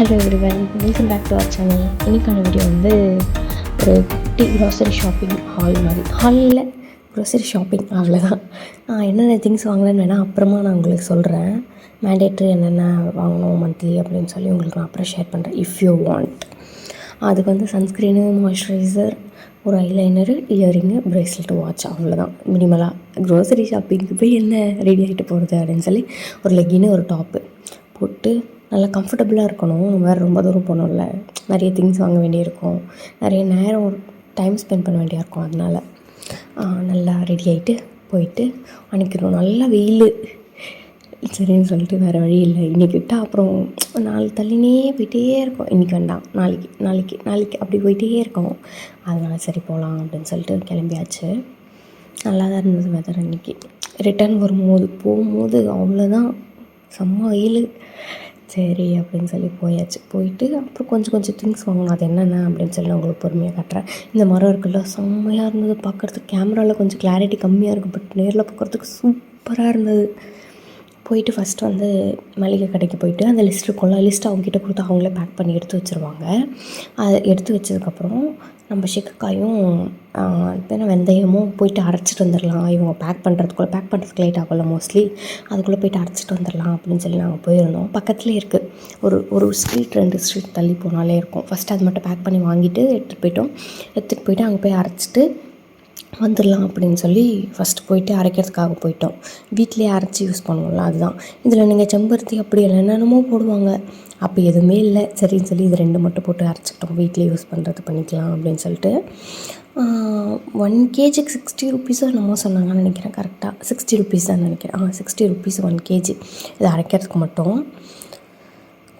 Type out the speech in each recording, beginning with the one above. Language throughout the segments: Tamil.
Hello everyone, welcome back to our channel. இன்றைக்கான வீடியோ வந்து ஒரு குட்டி க்ரோசரி ஷாப்பிங் ஹாலில் க்ரோசரி ஷாப்பிங் அவ்வளோதான். என்னென்ன திங்ஸ் வாங்கினேன்னு வேணால் அப்புறமா நான் உங்களுக்கு சொல்கிறேன். மேண்டேட்ரி என்னென்ன வாங்கணும் மந்த்லி அப்படின்னு சொல்லி உங்களுக்கு நான் அப்புறம் ஷேர் பண்ணுறேன் இஃப் யூ வாண்ட். அதுக்கு வந்து சன்ஸ்க்ரீனு, மாய்ஸ்சரைசர், ஒரு ஐலைனரு, இயரிங்கு, ப்ரேஸ்லெட்டு, வாட்ச் அவ்வளோதான் மினிமலாக. க்ரோசரி ஷாப்பிங்க்கு போய் என்ன ரெடி ஆகிட்டு போகிறது அப்படின்னு சொல்லி ஒரு லெகின்னு ஒரு டாப்பு போட்டு நல்லா கம்ஃபர்டபுளாக இருக்கணும். வேறு ரொம்ப தூரம் போகணும்ல, நிறைய திங்ஸ் வாங்க வேண்டியிருக்கும், நிறைய நேரம் டைம் ஸ்பெண்ட் பண்ண வேண்டியா இருக்கும். அதனால் நல்லா ரெடி ஆகிட்டு போயிட்டு அன்றைக்கி நல்லா வெயில் சரின்னு சொல்லிட்டு வேறு வழி இல்லை. இன்றைக்கி விட்டால் அப்புறம் நாள் தள்ளினே போயிட்டே இருக்கும். இன்றைக்கி வேண்டாம், நாளைக்கு அப்படி போயிட்டே இருக்கும். அதனால் சரி போகலாம் அப்படின்னு சொல்லிட்டு கிளம்பியாச்சு. நல்லா தான் இருந்தது வெதர். அன்றைக்கி ரிட்டர்ன் போகும்போது அவ்வளோதான், செம்ம வெயில். சரி அப்படின்னு சொல்லி போயாச்சு. போயிட்டு அப்புறம் கொஞ்சம் திங்ஸ் வாங்கணும். அது என்னென்ன அப்படின்னு சொல்லி நான் உங்களுக்கு பொறுமையாக காட்டுறேன். இந்த மரம் இருக்குல்ல, செம்மையாக இருந்தது பார்க்குறதுக்கு. கேமராவில் கொஞ்சம் கிளாரிட்டி கம்மியாக இருக்குது, பட் நேரில் பார்க்குறதுக்கு சூப்பராக இருந்தது. போயிட்டு ஃபஸ்ட்டு வந்து மளிகை கடைக்கு போயிட்டு அந்த லிஸ்ட் இருக்கும்ல, லிஸ்ட் அவங்ககிட்ட கொடுத்து அவங்களே பேக் பண்ணி எடுத்து வச்சுருவாங்க. அதை எடுத்து வச்சதுக்கப்புறம் நம்ம சிக்கக்காயும் வெந்தயமும் போயிட்டு அரைச்சிட்டு வந்துடலாம். இவங்க பேக் பண்ணுறதுக்கு லேட் ஆகும்ல மோஸ்ட்லி, அதுக்குள்ளே போயிட்டு அரைச்சிட்டு வந்துடலாம் அப்படின்னு சொல்லி நாங்கள் போயிருந்தோம். பக்கத்துலேயே இருக்குது, ஒரு ஸ்ட்ரீட் 2 ஸ்ட்ரீட் தள்ளி போனாலே இருக்கும். ஃபஸ்ட்டு அது மட்டும் பேக் பண்ணி வாங்கிட்டு எடுத்துகிட்டு போயிட்டு அங்கே போய் அரைச்சிட்டு வந்துடலாம் அப்படின்னு சொல்லி ஃபஸ்ட்டு போயிட்டு அரைக்கிறதுக்காக போயிட்டோம். வீட்டிலேயே அரைச்சி யூஸ் பண்ணுவோம்ல, அதுதான். இதில் நீங்கள் செம்பருத்தி அப்படி என்னென்னமோ போடுவாங்க, அப்போ எதுவுமே இல்லை. சரின்னு சொல்லி இது 2 மட்டும் போட்டு அரைச்சிக்கிட்டோம். வீட்டிலே யூஸ் பண்ணுறது பண்ணிக்கலாம் அப்படின்னு சொல்லிட்டு 1 kgக்கு 60 rupees என்னமோ சொன்னாங்கன்னு நினைக்கிறேன். கரெக்டாக 60 rupees தான் நினைக்கிறேன். 60 rupees 1 kg. இது அரைக்கிறதுக்கு மட்டும்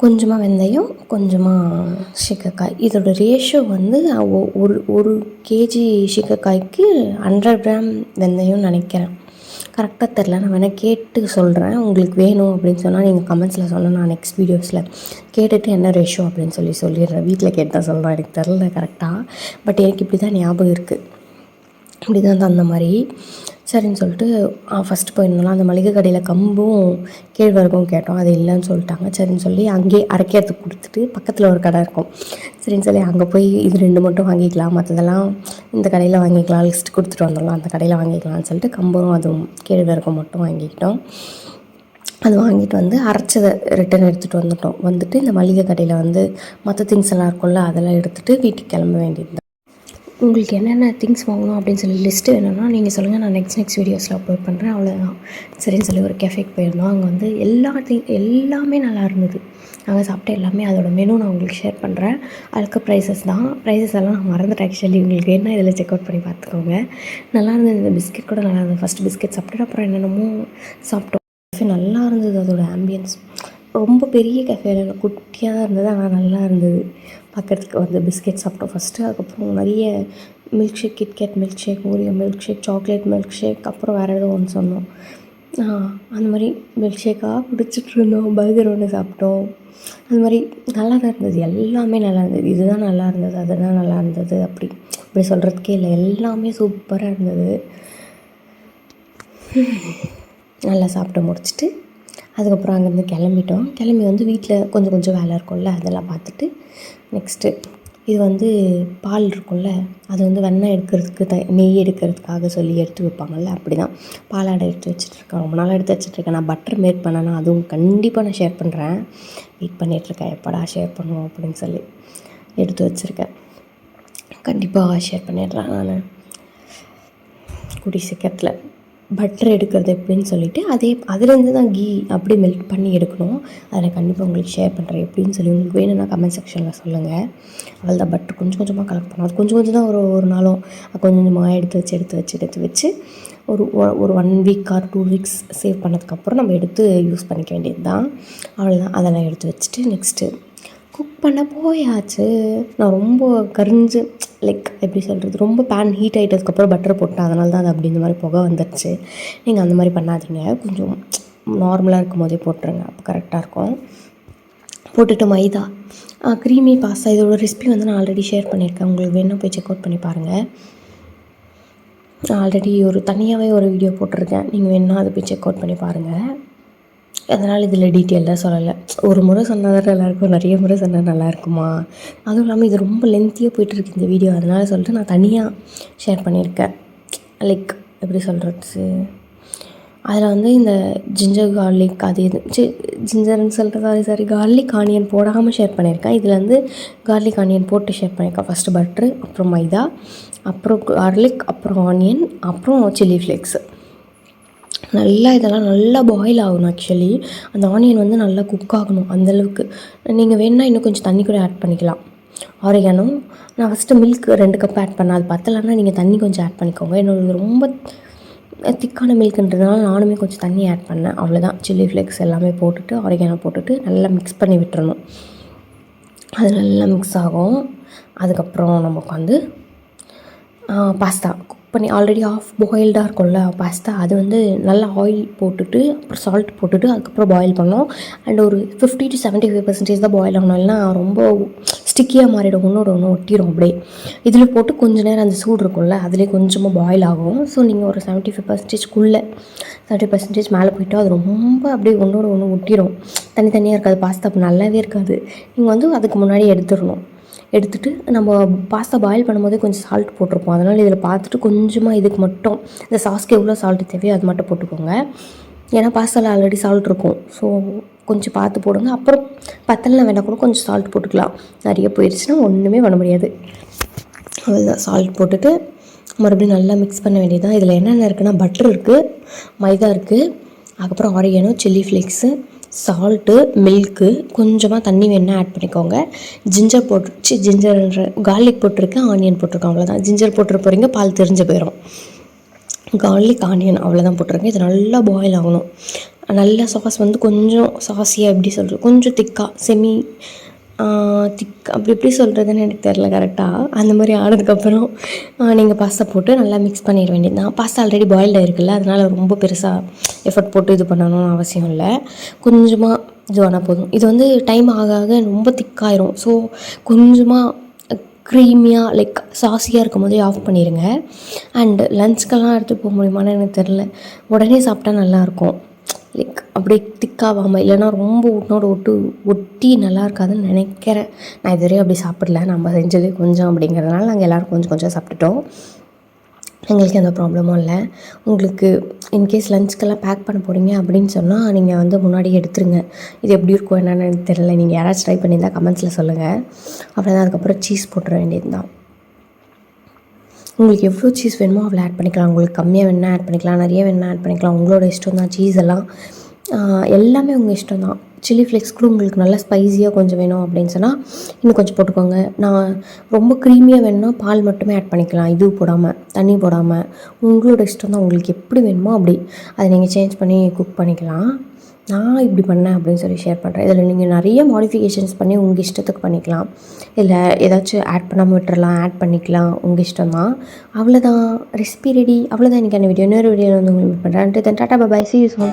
கொஞ்சமாக வெந்தயம், கொஞ்சமாக சிக்கக்காய். இதோட ரேஷியோ வந்து ஒரு கேஜி சிக்கக்காய்க்கு 100 கிராம் வெந்தயம்னு நினைக்கிறேன். கரெக்டாக தெரில, நான் வேணால் கேட்டு சொல்கிறேன். உங்களுக்கு வேணும் அப்படின்னு சொன்னால் நீங்கள் கமெண்ட்ஸில் சொன்னால் நான் நெக்ஸ்ட் வீடியோஸில் கேட்டுட்டு என்ன ரேஷியோ அப்படின்னு சொல்லிடுறேன். வீட்டில் கேட்டு தான் சொல்கிறேன், எனக்கு தெரில கரெக்டாக. பட் எனக்கு இப்படி தான் ஞாபகம் இருக்குது, இப்படி தான் அந்த மாதிரி. சரின்னு சொல்லிட்டு ஃபஸ்ட்டு போயிருந்தோம்னா அந்த மளிகை கடையில் கம்பும் கேழ்வரகும் கேட்டோம். அது இல்லைன்னு சொல்லிட்டாங்க. சரின்னு சொல்லி அங்கேயே அரைக்கிறதுக்கு கொடுத்துட்டு பக்கத்தில் ஒரு கடை இருக்கும். சரின்னு சொல்லி அங்கே போய் இது 2 மட்டும் வாங்கிக்கலாம், மற்றதெல்லாம் இந்த கடையில் வாங்கிக்கலாம், லிஸ்ட் கொடுத்துட்டு வந்துடலாம், அந்த கடையில் வாங்கிக்கலாம்னு சொல்லிட்டு கம்பும் அதுவும் கேழ்வரகும் மட்டும் வாங்கிக்கிட்டோம். அது வாங்கிட்டு வந்து அரைச்சதை ரிட்டன் எடுத்துகிட்டு வந்துட்டு இந்த மளிகை கடையில் வந்து மற்ற திங்ஸ் எல்லாம் இருக்கும்ல, அதெல்லாம் எடுத்துகிட்டு வீட்டுக்கு கிளம்ப வேண்டியது. உங்களுக்கு என்னென்ன திங்ஸ் வாங்கணும் அப்படின்னு சொல்லி லிஸ்ட்டு வேணும்னா நீங்கள் சொல்லுங்கள், நான் நெக்ஸ்ட் வீடியோஸில் அப்லோட் பண்ணுறேன். அவ்வளோதான். சரின்னு சொல்லி ஒரு கேஃபேக்கு போயிருந்தோம். அங்கே வந்து எல்லாமே நல்லா இருந்தது. நாங்கள் சாப்பிட்ட எல்லாமே, அதோட மெனு நான் உங்களுக்கு ஷேர் பண்ணுறேன். அதுக்கு ப்ரைஸஸ் எல்லாம் நான் மறந்துட்டேன் ஆக்சுவலி. உங்களுக்கு வேணால் இதில் செக் அவுட் பண்ணி பார்த்துக்கோங்க. நல்லா இருந்தது. இந்த பிஸ்கெட் கூட நல்லா இருந்தது. ஃபஸ்ட்டு பிஸ்கெட் சாப்பிட்டுட்டு அப்புறம் என்னென்னமோ சாப்பிட்டோம். நல்லா இருந்தது அதோட ஆம்பியன்ஸ். ரொம்ப பெரிய கேஃபே இல்லை, குட்டியாக தான் இருந்தது, ஆனால் நல்லா இருந்தது பார்க்குறதுக்கு. வந்து பிஸ்கெட் சாப்பிட்டோம் ஃபஸ்ட்டு. அதுக்கப்புறம் நிறைய milk shake, KitKat milk shake, Oreo milk shake, chocolate milk shake, அப்புறம் வேறு ஏதோ ஒன்று சொன்னோம். அந்த மாதிரி மில்க் ஷேக்காக குடிச்சிட்டு இருந்தோம். பர்கர் ஒன்று சாப்பிட்டோம். அந்த மாதிரி நல்லா தான் இருந்தது. எல்லாமே நல்லா இருந்தது. இதுதான் நல்லா இருந்தது, அதுதான் நல்லா இருந்தது, அப்படி சொல்கிறதுக்கே இல்லை. எல்லாமே சூப்பராக இருந்தது. நல்லா சாப்பிட்டு முடிச்சுட்டு அதுக்கப்புறம் அங்கேருந்து கிளம்பி வந்து வீட்டில் கொஞ்சம் வேலை இருக்கும்ல, அதெல்லாம் பார்த்துட்டு நெக்ஸ்ட்டு இது வந்து பால் இருக்கும்ல, அது வந்து வெண்ணெய் எடுக்கிறதுக்கு நெய் எடுக்கிறதுக்காக சொல்லி எடுத்து வைப்பாங்கள்ல, அப்படி தான் பாலாடை எடுத்து வச்சுட்ருக்கேன். ரொம்ப நாளாக எடுத்து வச்சுட்ருக்கேன். நான் பட்டர் மேட் பண்ணேன்னா அதுவும் கண்டிப்பாக நான் ஷேர் பண்ணுறேன். வெயிட் பண்ணிகிட்ருக்கேன், எப்படா ஷேர் பண்ணுவோம் அப்படின்னு சொல்லி எடுத்து வச்சுருக்கேன். கண்டிப்பாக ஷேர் பண்ணிடலாம் நான் கூடிய சீக்கிரத்தில். பட்டர் எடுக்கிறது எப்படின்னு சொல்லிவிட்டு அதுலேருந்து தான் கீ அப்படி மெல்ட் பண்ணி எடுக்கணும். அதை கண்டிப்பாக உங்களுக்கு ஷேர் பண்ணுறேன் எப்படின்னு சொல்லி. உங்களுக்கு வேணும்னா கமெண்ட் செக்ஷனில் சொல்லுங்கள். அவள் தான் பட்டர் கொஞ்சமாக கலெக்ட் பண்ணோம். அது கொஞ்சம் தான் ஒரு நாளும் கொஞ்சமாக எடுத்து வச்சு ஒரு 1 week or 2 weeks சேவ் பண்ணதுக்கப்புறம் நம்ம எடுத்து யூஸ் பண்ணிக்க வேண்டியது தான். அவ்வளோதான். அதெல்லாம் எடுத்து வச்சுட்டு நெக்ஸ்ட்டு குக் பண்ண போயாச்சு. நான் ரொம்ப கரிஞ்சு எப்படி சொல்கிறது, ரொம்ப பேன் ஹீட் ஆகிட்டதுக்கப்புறம் பட்டர் போட்டேன், அதனால தான் அது அப்படி இந்த மாதிரி புகை வந்துடுச்சு. நீங்கள் அந்த மாதிரி பண்ணாதீங்க, கொஞ்சம் நார்மலாக இருக்கும் போதே போட்டுருங்க, அப்போ கரெக்டாக இருக்கும். போட்டுட்டு மைதா, க்ரீமி பாஸ்தா, இதோட ரெசிபி வந்து நான் ஆல்ரெடி ஷேர் பண்ணியிருக்கேன். உங்களுக்கு வேணும் போய் செக் அவுட் பண்ணி பாருங்கள். நான் ஆல்ரெடி தனியாகவே ஒரு வீடியோ போட்டிருக்கேன், நீங்கள் வேணுன்னா அதை போய் செக் அவுட் பண்ணி பாருங்கள். அதனால் இதில் டீட்டெயிலாக சொல்லலை. ஒரு முறை சொன்னால் தான் நல்லாயிருக்கும், நிறைய முறை சொன்னால் நல்லாயிருக்குமா? அதுவும் இல்லாமல் இது ரொம்ப லென்த்தியாக போய்ட்டுருக்கு இந்த வீடியோ. அதனால் சொல்லிட்டு நான் தனியாக ஷேர் பண்ணியிருக்கேன். லைக் எப்படி சொல்கிறது, அதில் வந்து இந்த ஜிஞ்சர் கார்லிக் அது இது ஜிஞ்சர்னு சொல்லிட்டு சாரி கார்லிக் ஆனியன் போடாமல் ஷேர் பண்ணியிருக்கேன். இதில் வந்து கார்லிக் ஆனியன் போட்டு ஷேர் பண்ணியிருக்கேன். ஃபஸ்ட்டு பட்ரு, அப்புறம் மைதா, அப்புறம் கார்லிக், அப்புறம் ஆனியன், அப்புறம் சில்லி ஃப்ளேக்ஸு. நல்லா இதெல்லாம் நல்லா பாயில் ஆகணும். ஆக்சுவலி அந்த ஆனியன் வந்து நல்லா குக் ஆகணும். அந்தளவுக்கு நீங்கள் வேணுன்னா இன்னும் கொஞ்சம் தண்ணி கூட ஆட் பண்ணிக்கலாம். ஆரிகானோ நான் ஃபஸ்ட்டு மில்க் 2 கப் ஆட் பண்ணேன். அது பத்தலைன்னா நீங்கள் தண்ணி கொஞ்சம் ஆட் பண்ணிக்கோங்க. என்னோடது ரொம்ப திக்கான மில்க்குன்றதுனால நானுமே கொஞ்சம் தண்ணி ஆட் பண்ணேன். அவ்வளோதான். சில்லி ஃப்ளேக்ஸ் எல்லாமே போட்டுட்டு ஆரிகானோ போட்டுட்டு நல்லா மிக்ஸ் பண்ணி விட்டுறணும். அது நல்லா மிக்ஸ் ஆகும். அதுக்கப்புறம் நமக்கு வந்து பாஸ்தா குக் பண்ணி ஆல்ரெடி ஆஃப் பாயில்டாக இருக்கும்ல பாஸ்தா, அது வந்து நல்லா ஆயில் போட்டுட்டு அப்புறம் சால்ட் போட்டுட்டு அதுக்கப்புறம் பாயில் பண்ணோம். அண்ட் ஒரு 50 to 75% தான் பாயில் ஆகணும். இல்லைனா ரொம்ப ஸ்டிக்கியாக மாறிடும், ஒன்று ஒட்டிடும் அப்படியே. இதில் போட்டு கொஞ்சம் நேரம் அந்த சூடு இருக்கும்ல அதிலே கொஞ்சமாக பாயில் ஆகும். ஸோ நீங்கள் ஒரு 75%க்குள்ளே 70% மேலே போய்ட்டு அது ரொம்ப அப்படியே ஒன்று ஒட்டிடும், தனித்தனியாக இருக்காது பாஸ்தா, அப்போ நல்லாவே இருக்காது. நீங்கள் வந்து அதுக்கு முன்னாடி எடுத்துடணும். எடுத்துகிட்டு நம்ம பாஸ்தா பாயில் பண்ணும்போதே கொஞ்சம் சால்ட் போட்டிருப்போம். அதனால் இதில் பார்த்துட்டு கொஞ்சமாக இதுக்கு மட்டும் இந்த சாஸ்க்கு எவ்வளோ சால்ட்டு தேவையோ அது மட்டும் போட்டுக்கோங்க. ஏன்னா பாஸ்தாவில் ஆல்ரெடி சால்ட் இருக்கும். ஸோ கொஞ்சம் பார்த்து போடுங்க. அப்புறம் பத்தலைனா வேணால் கூட கொஞ்சம் சால்ட் போட்டுக்கலாம். நிறைய போயிடுச்சுன்னா ஒன்றுமே பண்ண முடியாது. அவ்வளோதான். சால்ட் போட்டுட்டு மறுபடியும் நல்லா மிக்ஸ் பண்ண வேண்டியது தான். இதில் என்னென்ன இருக்குன்னா பட்டர் இருக்குது, மைதா இருக்குது, அதுக்கப்புறம் oregano, chilli flakes, salt, milk, கொஞ்சமாக தண்ணி வேணால் ஆட் பண்ணிக்கோங்க. ஜிஞ்சர் கார்லிக் போட்டிருக்கேன், ஆனியன் போட்டிருக்கேன், அவ்வளோதான். ஜிஞ்சர் போட்டுட்டு போகிறீங்க, பால் தெரிஞ்சு போயிடும். கார்லிக் ஆனியன் அவ்வளோதான் போட்டிருக்கேன். இது நல்லா பாயில் ஆகணும். நல்லா சாஸ் வந்து கொஞ்சம் சாஸியாக எப்படி சொல்கிறது, கொஞ்சம் திக்காக திக் அப்படி எப்படி சொல்கிறதுன்னு எனக்கு தெரில கரெக்டாக. அந்த மாதிரி ஆனதுக்கப்புறம் நீங்கள் பாஸ்தா போட்டு நல்லா மிக்ஸ் பண்ணிட வேண்டியது தான். பாஸ்தா ஆல்ரெடி பாயில்டு ஆகிருக்குல்ல, அதனால் ரொம்ப பெருசாக எஃபர்ட் போட்டு இது பண்ணணும்னு அவசியம் இல்லை. கொஞ்சமாக இதுவானால் போதும். இது வந்து டைம் ஆக ஆக ரொம்ப திக்காயிரும். ஸோ கொஞ்சமாக க்ரீமியாக லைக் சாஸியாக இருக்கும் போதே ஆஃப் பண்ணிடுங்க. அண்டு லன்ச்க்கெல்லாம் எடுத்துகிட்டு போக முடியுமான்னு எனக்கு தெரில. உடனே சாப்பிட்டா நல்லாயிருக்கும். லைக் அப்படியே திக்காகாமல், இல்லைனா ரொம்ப ஒட்டி நல்லா இருக்காதுன்னு நினைக்கிறேன். நான் இதுவரையும் அப்படி சாப்பிடல. நம்ம செஞ்சது கொஞ்சம் அப்படிங்கிறதுனால நாங்கள் எல்லோரும் கொஞ்சம் கொஞ்சம் சாப்பிட்டுட்டோம். எங்களுக்கு எந்த ப்ராப்ளமும் இல்லை. உங்களுக்கு இன்கேஸ் லஞ்சுக்கெல்லாம் பேக் பண்ண போகிறீங்க அப்படின்னு சொன்னால் நீங்கள் வந்து முன்னாடியே எடுத்துருங்க. இது எப்படி இருக்கும் என்னென்னு எனக்கு தெரியல. நீங்கள் யாராச்சும் ட்ரை பண்ணியிருந்தால் கமெண்ட்ஸில் சொல்லுங்கள். அப்புறம் தான் அதுக்கப்புறம் சீஸ் போட்டுற வேண்டியது தான். உங்களுக்கு எவ்வளோ சீஸ் வேணுமோ அவ்வளோ ஆட் பண்ணிக்கலாம். உங்களுக்கு கம்மியாக வேணால் ஆட் பண்ணிக்கலாம், நிறைய வேணால் ஆட் பண்ணிக்கலாம். உங்களோட இஷ்டம் தான். சீஸ் எல்லாம் எல்லாமே உங்கள் இஷ்டம் தான். சில்லி ஃப்ளேக்ஸ் கூட உங்களுக்கு நல்லா ஸ்பைஸியாக கொஞ்சம் வேணும் அப்படின்னு சொன்னால் இன்னும் கொஞ்சம் போட்டுக்கோங்க. நான் ரொம்ப க்ரீமியாக வேணும்னா பால் மட்டுமே ஆட் பண்ணிக்கலாம், இது போடாமல், தண்ணி போடாமல். உங்களோட இஷ்டம் தான். உங்களுக்கு எப்படி வேணுமோ அப்படி அதை நீங்கள் சேஞ்ச் பண்ணி குக் பண்ணிக்கலாம். நான் இப்படி பண்ணேன் அப்படின்னு சொல்லி ஷேர் பண்ணுறேன். இதில் நீங்கள் நிறைய மாடிஃபிகேஷன்ஸ் பண்ணி உங்கள் இஷ்டத்துக்கு பண்ணிக்கலாம். இல்லை ஏதாச்சும் ஆட் பண்ணாமல் விட்டுறலாம், ஆட் பண்ணிக்கலாம், உங்கள் இஷ்டம் தான். அவ்வளோதான், ரெசிபி ரெடி. அவ்வளோதான் இன்றைக்கான வீடியோ. இன்னொரு வீடியோவில் வந்து உங்களுக்கு பண்ணுறேன். Tata bye, see you soon.